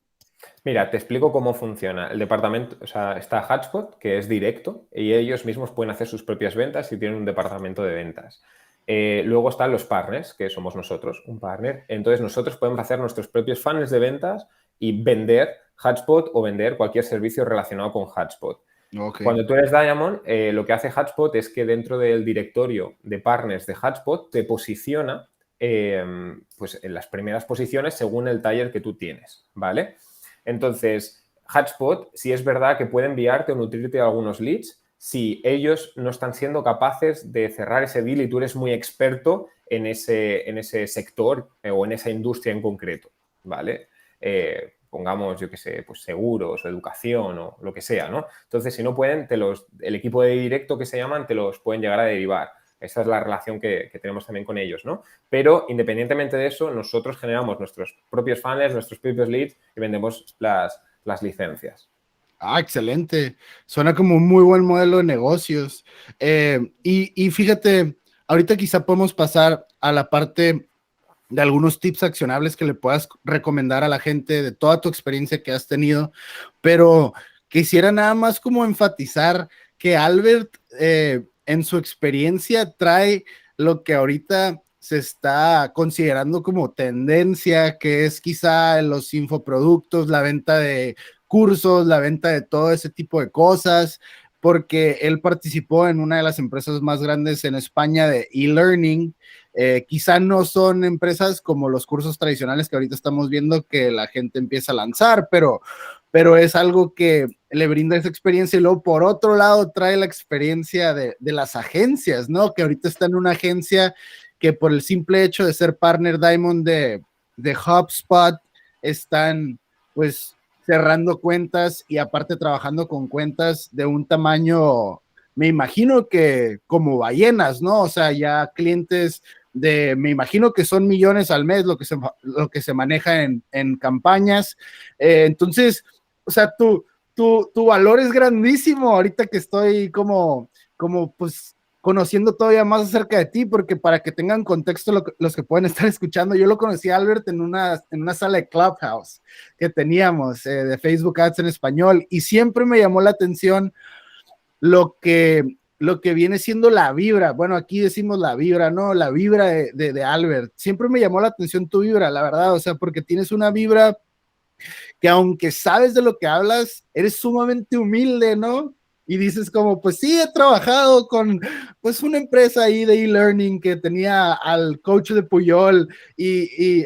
Mira, te explico cómo funciona. El departamento, o sea, está HubSpot, que es directo, y ellos mismos pueden hacer sus propias ventas y tienen un departamento de ventas. Luego están los partners, que somos nosotros, un partner. Entonces, nosotros podemos hacer nuestros propios funnels de ventas y vender HubSpot o vender cualquier servicio relacionado con HubSpot. Okay. Cuando tú eres Diamond, lo que hace HubSpot es que dentro del directorio de partners de HubSpot te posiciona pues en las primeras posiciones según el taller que tú tienes, ¿vale? Entonces, HubSpot, sí es verdad que puede enviarte o nutrirte de algunos leads si ellos no están siendo capaces de cerrar ese deal y tú eres muy experto en ese sector o en esa industria en concreto, ¿vale? Pongamos, yo qué sé, pues seguros o educación o lo que sea, ¿no? Entonces, si no pueden, el equipo de directo que se llaman, te los pueden llegar a derivar. Esa es la relación que tenemos también con ellos, ¿no? Pero independientemente de eso, nosotros generamos nuestros propios funnels, nuestros propios leads y vendemos las licencias. Ah, excelente. Suena como un muy buen modelo de negocios. Y fíjate, ahorita quizá podemos pasar a la parte de algunos tips accionables que le puedas recomendar a la gente de toda tu experiencia que has tenido, pero quisiera nada más como enfatizar que Albert en su experiencia trae lo que ahorita se está considerando como tendencia, que es quizá los infoproductos, la venta de cursos, la venta de todo ese tipo de cosas, porque él participó en una de las empresas más grandes en España de e-learning. Quizá no son empresas como los cursos tradicionales que ahorita estamos viendo que la gente empieza a lanzar, pero es algo que le brinda esa experiencia y luego por otro lado trae la experiencia de las agencias, ¿no? Que ahorita está en una agencia que por el simple hecho de ser partner Diamond de HubSpot están pues cerrando cuentas y aparte trabajando con cuentas de un tamaño, me imagino que como ballenas, ¿no? O sea, ya clientes me imagino que son millones al mes lo que se maneja en campañas. Entonces, o sea, tu valor es grandísimo ahorita que estoy como pues conociendo todavía más acerca de ti, porque para que tengan contexto los que pueden estar escuchando, yo lo conocí a Albert en una sala de Clubhouse que teníamos de Facebook Ads en español y siempre me llamó la atención lo que viene siendo la vibra. Bueno, aquí decimos la vibra, ¿no? La vibra de Albert. Siempre me llamó la atención tu vibra, la verdad, o sea, porque tienes una vibra que aunque sabes de lo que hablas, eres sumamente humilde, ¿no? Y dices como, pues sí, he trabajado con pues una empresa ahí de e-learning que tenía al coach de Puyol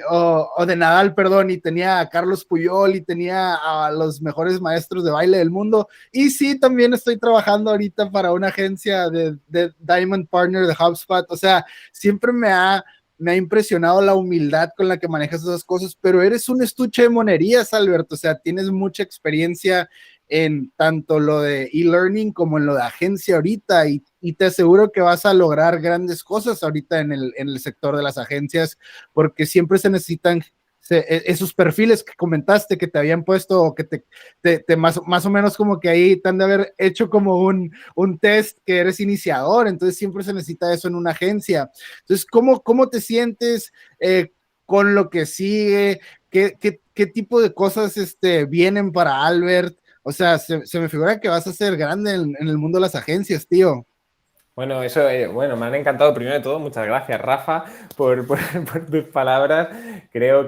o de Nadal, perdón, y tenía a Carlos Puyol y tenía a los mejores maestros de baile del mundo. Y sí, también estoy trabajando ahorita para una agencia de Diamond Partner de HubSpot. O sea, siempre me ha impresionado la humildad con la que manejas esas cosas, pero eres un estuche de monerías, Alberto. O sea, tienes mucha experiencia en tanto lo de e-learning como en lo de agencia ahorita y te aseguro que vas a lograr grandes cosas ahorita en el sector de las agencias, porque siempre se necesitan esos perfiles que comentaste que te habían puesto o que te más o menos como que ahí te han de haber hecho como un test que eres iniciador, entonces siempre se necesita eso en una agencia. Entonces, ¿cómo te sientes con lo que sigue? ¿Qué tipo de cosas vienen para Albert? O sea, se me figura que vas a ser grande en el mundo de las agencias, tío. Bueno, eso, bueno, me han encantado. Primero de todo, muchas gracias, Rafa, por por tus palabras. Creo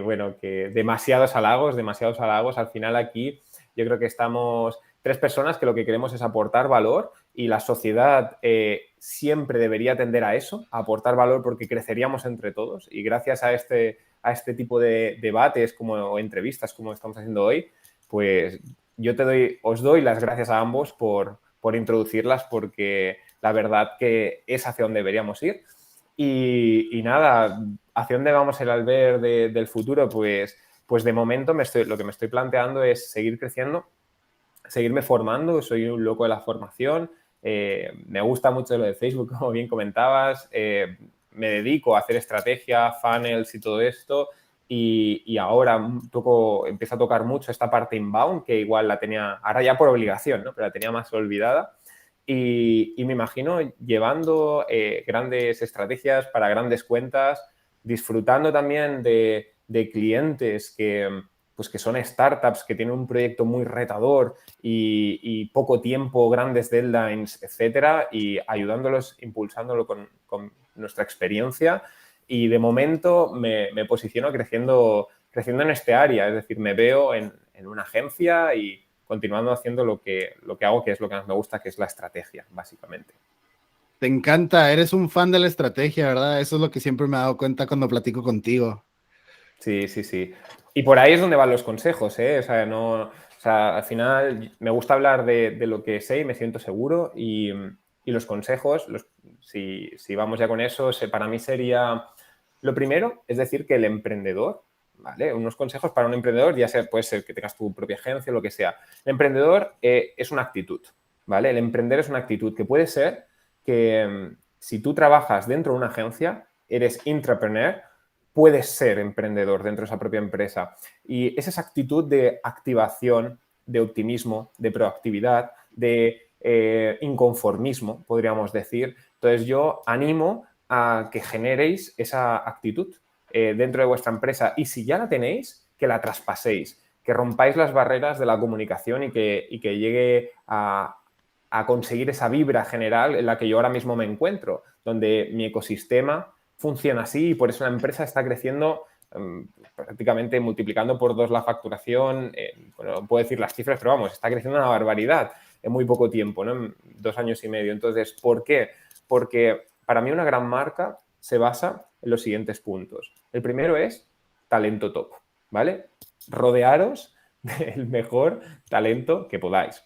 bueno, que demasiados halagos, demasiados halagos. Al final aquí yo creo que estamos tres personas que lo que queremos es aportar valor y la sociedad siempre debería tender a eso, a aportar valor porque creceríamos entre todos y gracias a este tipo de debates o entrevistas como estamos haciendo hoy, pues yo os doy las gracias a ambos por introducirlas porque la verdad que es hacia donde deberíamos ir. Y nada, ¿hacia dónde vamos el Albert del futuro? Pues de momento lo que me estoy planteando es seguir creciendo, seguirme formando. Soy un loco de la formación. Me gusta mucho lo de Facebook, como bien comentabas. Me dedico a hacer estrategia, funnels y todo esto. Y ahora empiezo a tocar mucho esta parte inbound, que igual la tenía, ahora ya por obligación, ¿no? Pero la tenía más olvidada. Y me imagino llevando grandes estrategias para grandes cuentas, disfrutando también de clientes pues que son startups, que tienen un proyecto muy retador y poco tiempo, grandes deadlines, etcétera, y ayudándolos, impulsándolo con nuestra experiencia. Y de momento me posiciono creciendo en este área, es decir, me veo en una agencia y continuando haciendo lo que hago, que es lo que más me gusta, que es la estrategia, básicamente. Te encanta, eres un fan de la estrategia, ¿verdad? Eso es lo que siempre me he dado cuenta cuando platico contigo. Sí, sí, sí. Y por ahí es donde van los consejos, ¿eh? O sea, al final me gusta hablar de lo que sé y me siento seguro y los consejos, si vamos ya con eso, para mí sería lo primero, es decir, que el emprendedor, ¿vale? Unos consejos para un emprendedor, ya sea, puede ser que tengas tu propia agencia o lo que sea. El emprendedor es una actitud, ¿vale? El emprender es una actitud que puede ser que si tú trabajas dentro de una agencia, eres intrapreneur, puedes ser emprendedor dentro de esa propia empresa. Y es esa actitud de activación, de optimismo, de proactividad, de inconformismo, podríamos decir. Entonces yo animo a que generéis esa actitud dentro de vuestra empresa y si ya la tenéis, que la traspaséis, que rompáis las barreras de la comunicación y que llegue a conseguir esa vibra general en la que yo ahora mismo me encuentro, donde mi ecosistema funciona así y por eso la empresa está creciendo prácticamente multiplicando por 2 la facturación. Bueno, no puedo decir las cifras, pero vamos, está creciendo una barbaridad en muy poco tiempo, ¿no? En 2 años y medio. Entonces, ¿por qué? Porque para mí una gran marca se basa en los siguientes puntos. El primero es talento top, ¿vale? Rodearos del mejor talento que podáis.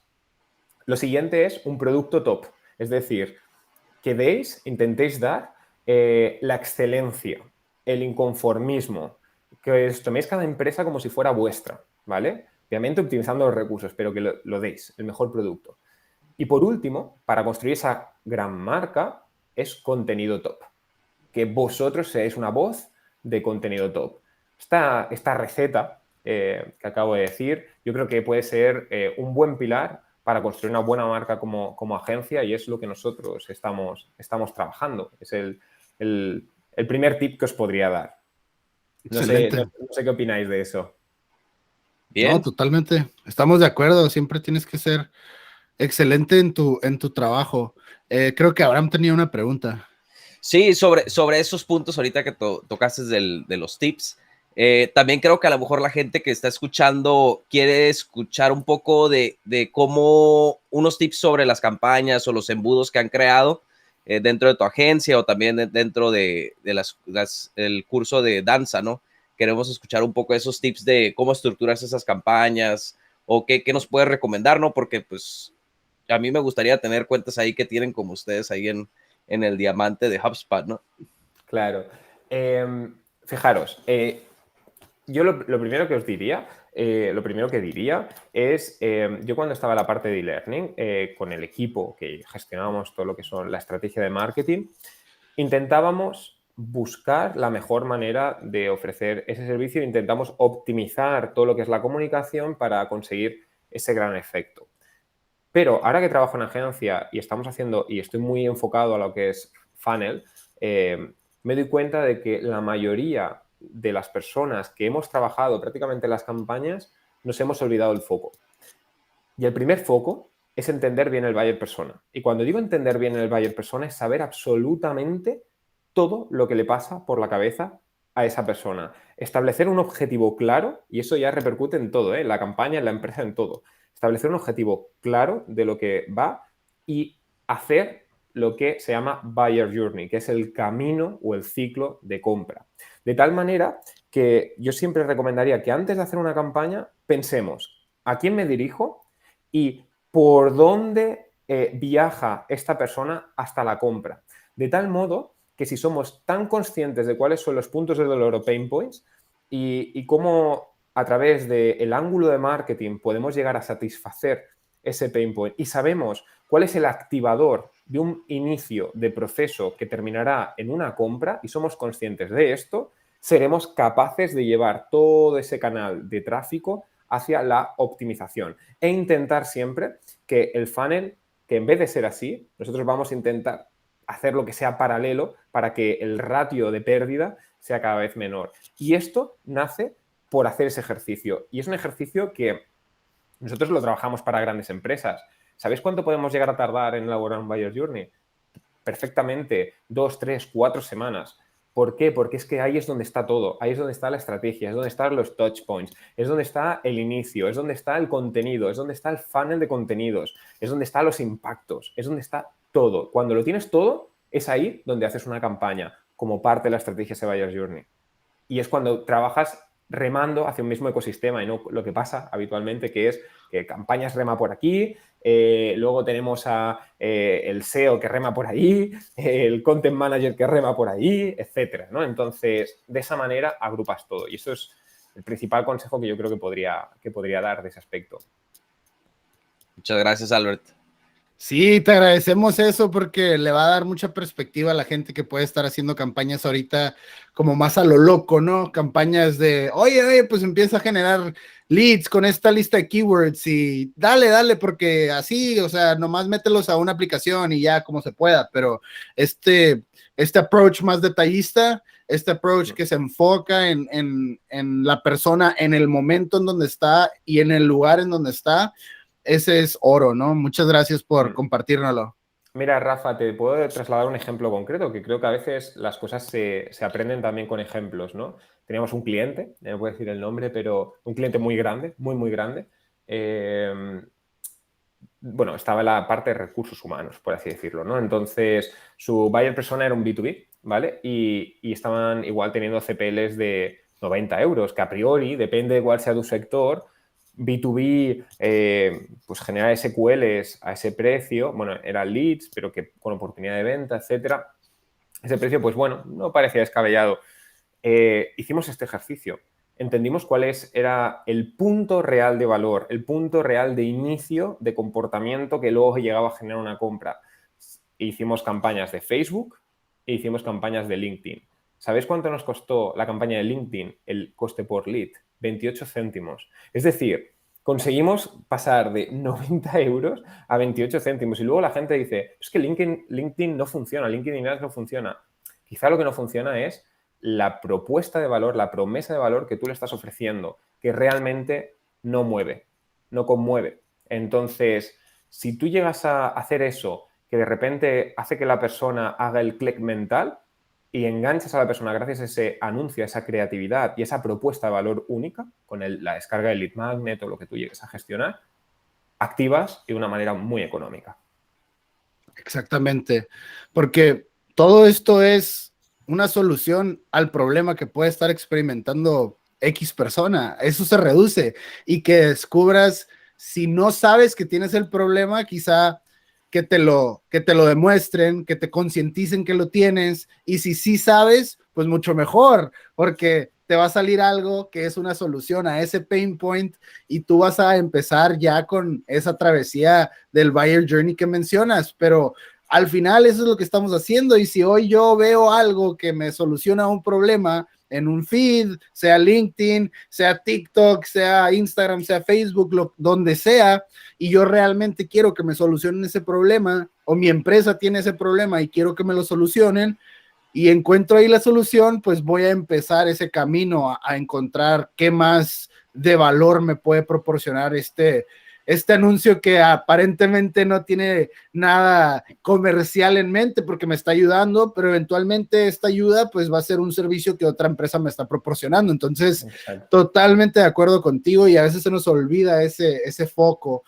Lo siguiente es un producto top, es decir, que intentéis dar la excelencia, el inconformismo, que os toméis cada empresa como si fuera vuestra, ¿vale? Obviamente optimizando los recursos, pero que lo deis, el mejor producto. Y por último, para construir esa gran marca, es contenido top. Que vosotros seáis una voz de contenido top. Esta receta que acabo de decir, yo creo que puede ser un buen pilar para construir una buena marca como agencia y es lo que nosotros estamos trabajando. Es el primer tip que os podría dar. No sé qué opináis de eso. Bien. No, totalmente. Estamos de acuerdo. Siempre tienes que ser excelente en tu trabajo. Creo que Abraham tenía una pregunta. Sí, sobre esos puntos ahorita que tocaste de los tips. También creo que a lo mejor la gente que está escuchando quiere escuchar un poco de cómo unos tips sobre las campañas o los embudos que han creado dentro de tu agencia o también dentro de el curso de danza, ¿no? Queremos escuchar un poco esos tips de cómo estructuras esas campañas o qué nos puedes recomendar, ¿no? Porque pues a mí me gustaría tener cuentas ahí que tienen como ustedes ahí en el diamante de HubSpot, ¿no? Claro. Fijaros, yo lo primero que os diría, lo primero que diría es, yo cuando estaba en la parte de e-learning, con el equipo que gestionábamos todo lo que son la estrategia de marketing, intentábamos buscar la mejor manera de ofrecer ese servicio e intentamos optimizar todo lo que es la comunicación para conseguir ese gran efecto. Pero ahora que trabajo en agencia y estamos haciendo, y estoy muy enfocado a lo que es funnel, me doy cuenta de que la mayoría de las personas que hemos trabajado prácticamente en las campañas nos hemos olvidado el foco. Y el primer foco es entender bien el buyer persona. Y cuando digo entender bien el buyer persona es saber absolutamente todo lo que le pasa por la cabeza a esa persona. Establecer un objetivo claro, y eso ya repercute en todo, en la campaña, en la empresa, en todo. Establecer un objetivo claro de lo que va y hacer lo que se llama buyer journey, que es el camino o el ciclo de compra. De tal manera que yo siempre recomendaría que antes de hacer una campaña pensemos a quién me dirijo y por dónde viaja esta persona hasta la compra. De tal modo que si somos tan conscientes de cuáles son los puntos de dolor o pain points y cómo a través del ángulo de marketing podemos llegar a satisfacer ese pain point y sabemos cuál es el activador de un inicio de proceso que terminará en una compra y somos conscientes de esto, seremos capaces de llevar todo ese canal de tráfico hacia la optimización e intentar siempre que el funnel, que en vez de ser así, nosotros vamos a intentar hacer lo que sea paralelo para que el ratio de pérdida sea cada vez menor. Y esto nace por hacer ese ejercicio. Y es un ejercicio que nosotros lo trabajamos para grandes empresas. ¿Sabéis cuánto podemos llegar a tardar en elaborar un Buyer Journey? Perfectamente 2, 3, 4 semanas. ¿Por qué? Porque es que ahí es donde está todo, ahí es donde está la estrategia, es donde están los touch points, es donde está el inicio, es donde está el contenido, es donde está el funnel de contenidos, es donde están los impactos, es donde está todo. Cuando lo tienes todo, es ahí donde haces una campaña como parte de la estrategia de Buyer Journey. Y es cuando trabajas remando hacia un mismo ecosistema y no lo que pasa habitualmente, que es que campañas rema por aquí, luego tenemos el SEO que rema por ahí, el Content Manager que rema por ahí, etcétera, ¿no? Entonces, de esa manera agrupas todo y eso es el principal consejo que yo creo que podría dar de ese aspecto. Muchas gracias, Albert. Sí, te agradecemos eso porque le va a dar mucha perspectiva a la gente que puede estar haciendo campañas ahorita como más a lo loco, ¿no? Campañas de, oye, pues empieza a generar leads con esta lista de keywords y dale, porque así, o sea, nomás mételos a una aplicación y ya como se pueda, pero este approach más detallista, este approach que se enfoca en la persona, en el momento en donde está y en el lugar en donde está, ese es oro, ¿no? Muchas gracias por compartírnoslo. Mira, Rafa, te puedo trasladar un ejemplo concreto, que creo que a veces las cosas se aprenden también con ejemplos, ¿no? Teníamos un cliente, no puedo decir el nombre, pero un cliente muy grande, muy grande. Bueno, estaba en la parte de recursos humanos, por así decirlo, ¿no? Entonces, su buyer persona era un B2B, ¿vale? Y estaban igual teniendo CPLs de 90 euros, que a priori, depende de cuál sea tu sector, B2B, pues generar SQLs a ese precio, bueno, eran leads, pero que con oportunidad de venta, etcétera. Ese precio, pues bueno, no parecía descabellado. Hicimos este ejercicio. Entendimos era el punto real de valor, el punto real de inicio de comportamiento que luego llegaba a generar una compra. Hicimos campañas de Facebook e hicimos campañas de LinkedIn. ¿Sabéis cuánto nos costó la campaña de LinkedIn, el coste por lead? 28 céntimos. Es decir, conseguimos pasar de 90 euros a 28 céntimos. Y luego la gente dice, es que LinkedIn no funciona, LinkedIn Ads no funciona. Quizá lo que no funciona es la propuesta de valor, la promesa de valor que tú le estás ofreciendo, que realmente no mueve, no conmueve. Entonces, si tú llegas a hacer eso, que de repente hace que la persona haga el click mental y enganchas a la persona gracias a ese anuncio, a esa creatividad y esa propuesta de valor única, con la descarga del lead magnet o lo que tú llegues a gestionar, activas de una manera muy económica. Exactamente, porque todo esto es una solución al problema que puede estar experimentando X persona. Eso se reduce y que descubras, si no sabes que tienes el problema, quizá que te lo demuestren, que te concienticen que lo tienes, y si sí sabes, pues mucho mejor, porque te va a salir algo que es una solución a ese pain point y tú vas a empezar ya con esa travesía del buyer journey que mencionas, pero al final eso es lo que estamos haciendo. Y si hoy yo veo algo que me soluciona un problema en un feed, sea LinkedIn, sea TikTok, sea Instagram, sea Facebook, donde sea, y yo realmente quiero que me solucionen ese problema, o mi empresa tiene ese problema y quiero que me lo solucionen, y encuentro ahí la solución, pues voy a empezar ese camino a encontrar qué más de valor me puede proporcionar este anuncio que aparentemente no tiene nada comercial en mente porque me está ayudando, pero eventualmente esta ayuda pues va a ser un servicio que otra empresa me está proporcionando. Entonces, exacto, totalmente de acuerdo contigo, y a veces se nos olvida ese foco.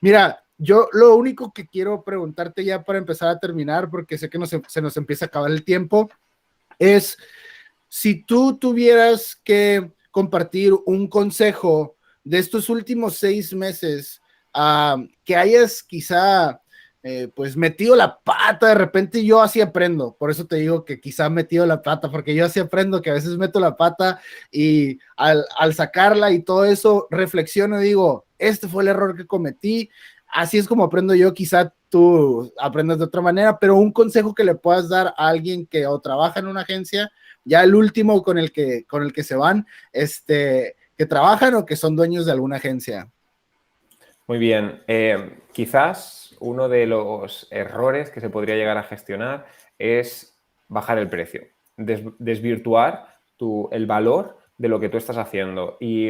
Mira, yo lo único que quiero preguntarte ya para empezar a terminar, porque sé que se nos empieza a acabar el tiempo, es si tú tuvieras que compartir un consejo de estos últimos 6 meses, que hayas quizá pues metido la pata. De repente yo así aprendo, por eso te digo que quizá metido la pata, porque yo así aprendo que a veces meto la pata y al sacarla y todo eso reflexiono y digo, este fue el error que cometí. Así es como aprendo yo, quizá tú aprendas de otra manera, pero un consejo que le puedas dar a alguien que o trabaja en una agencia, ya el último con el que se van, que trabajan o que son dueños de alguna agencia. Muy bien. Quizás uno de los errores que se podría llegar a gestionar es bajar el precio, desvirtuar el valor de lo que tú estás haciendo y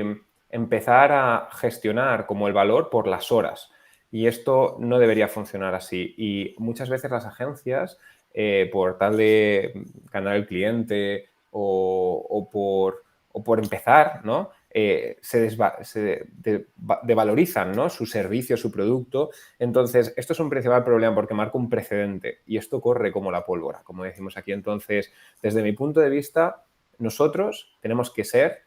empezar a gestionar como el valor por las horas. Y esto no debería funcionar así. Y muchas veces las agencias, por tal de ganar el cliente o por empezar, ¿no? Se devalorizan, ¿no? Su servicio, su producto. Entonces, esto es un principal problema porque marca un precedente y esto corre como la pólvora, como decimos aquí. Entonces, desde mi punto de vista, nosotros tenemos que ser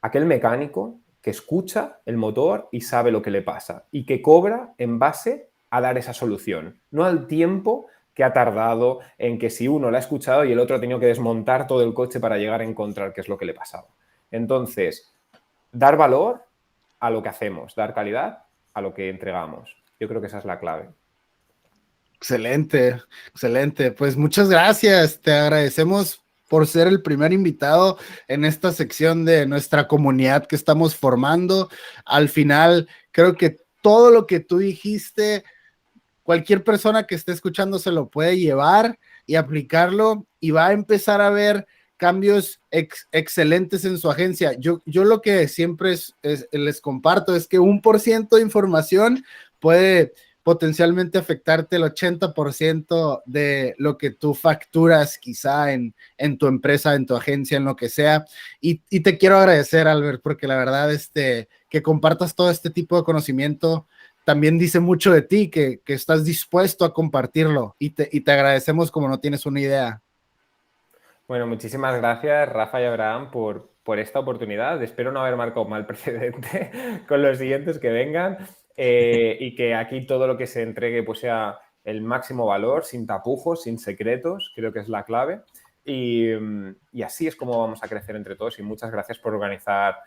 aquel mecánico que escucha el motor y sabe lo que le pasa y que cobra en base a dar esa solución, no al tiempo que ha tardado en que si uno la ha escuchado y el otro ha tenido que desmontar todo el coche para llegar a encontrar qué es lo que le pasaba. Entonces, dar valor a lo que hacemos, dar calidad a lo que entregamos. Yo creo que esa es la clave. Excelente, excelente. Pues muchas gracias. Te agradecemos por ser el primer invitado en esta sección de nuestra comunidad que estamos formando. Al final, creo que todo lo que tú dijiste, cualquier persona que esté escuchando se lo puede llevar y aplicarlo y va a empezar a ver cambios excelentes en su agencia. Yo lo que siempre les comparto es que 1% de información puede potencialmente afectarte el 80% de lo que tú facturas quizá en tu empresa, en tu agencia, en lo que sea. Y te quiero agradecer, Albert, porque la verdad que compartas todo este tipo de conocimiento también dice mucho de ti, que estás dispuesto a compartirlo y te agradecemos como no tienes una idea. Bueno, muchísimas gracias, Rafa y Abraham, por esta oportunidad. Espero no haber marcado mal precedente con los siguientes que vengan y que aquí todo lo que se entregue pues sea el máximo valor, sin tapujos, sin secretos, creo que es la clave. Y así es como vamos a crecer entre todos y muchas gracias por organizar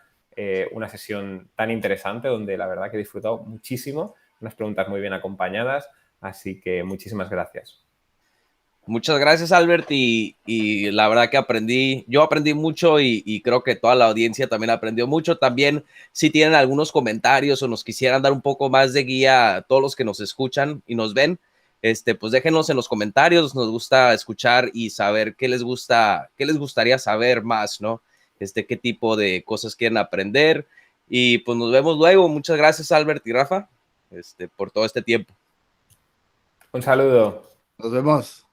una sesión tan interesante donde la verdad que he disfrutado muchísimo, unas preguntas muy bien acompañadas, así que muchísimas gracias. Muchas gracias, Albert, y la verdad que yo aprendí mucho y creo que toda la audiencia también aprendió mucho. También, si tienen algunos comentarios o nos quisieran dar un poco más de guía a todos los que nos escuchan y nos ven, pues déjenos en los comentarios. Nos gusta escuchar y saber qué les gustaría saber más, ¿no? Qué tipo de cosas quieren aprender. Y pues nos vemos luego. Muchas gracias, Albert y Rafa, por todo este tiempo. Un saludo. Nos vemos.